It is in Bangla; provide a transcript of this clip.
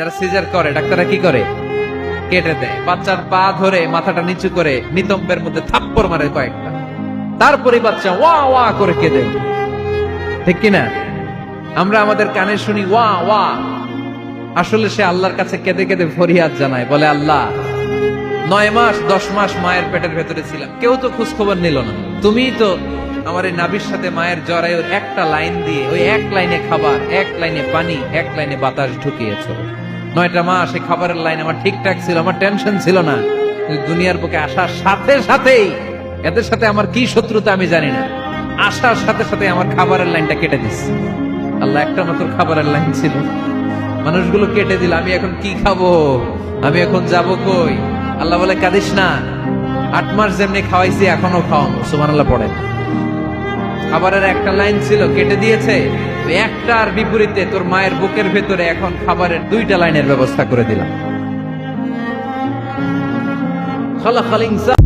যারা সিজার করে ডাক্তাররা কি করে? কেটে দেয়। বাচ্চার পা ধরে মাথাটা নিচু করে নিতম্বের মধ্যে থাপ্পড় মারে কয়েকটা, তারপরে বাচ্চা ওয়া ওয়া করে কেঁদে। ঠিক কিনা? আমরা আমাদের কানে শুনি ওয়া ওয়া, আসলে সে আল্লাহর কাছে কেঁদে কেঁদে ফরিয়াদ জানায়, বলে আল্লাহ 9 মাস 10 মাস মায়ের পেটের ভেতরে ছিলাম, কেউ তো খোঁজ খবর নিল না, তুমিই তো আমার এই নাভির সাথে মায়ের জরায়ুর একটা লাইন দিয়ে ওই এক লাইনে খাবার, এক লাইনে পানি, এক লাইনে বাতাস ঢুকিয়েছো। 9টা মাস এই খাবারের লাইন আমার ঠিকঠাক ছিল, আমার টেনশন ছিল না। দুনিয়ার বুকে আসার সাথে সাথেই এদের সাথে আমার কি শত্রুতা আমি জানি না, আসার সাথে সাথে আমার খাবারের লাইনটা কেটে দিচ্ছে। আল্লাহ একটা মাত্র খাবারের লাইন ছিল, মানুষগুলো কেটে দিল, আমি এখন কি খাবো, আমি এখন যাব কই? আল্লাহ বলে কাঁদিস না, 8 মাস যেমনি খাওয়াইছি এখনো খাওয়াবো। সুবহানাল্লাহ পড়ে। খাবারের একটা লাইন ছিল, কেটে দিয়েছে, একটার বিপরীতে তোর মায়ের বুকের ভেতরে এখন খাবারের 2টা লাইনের ব্যবস্থা করে দিলাম। খালাকাল ইনসান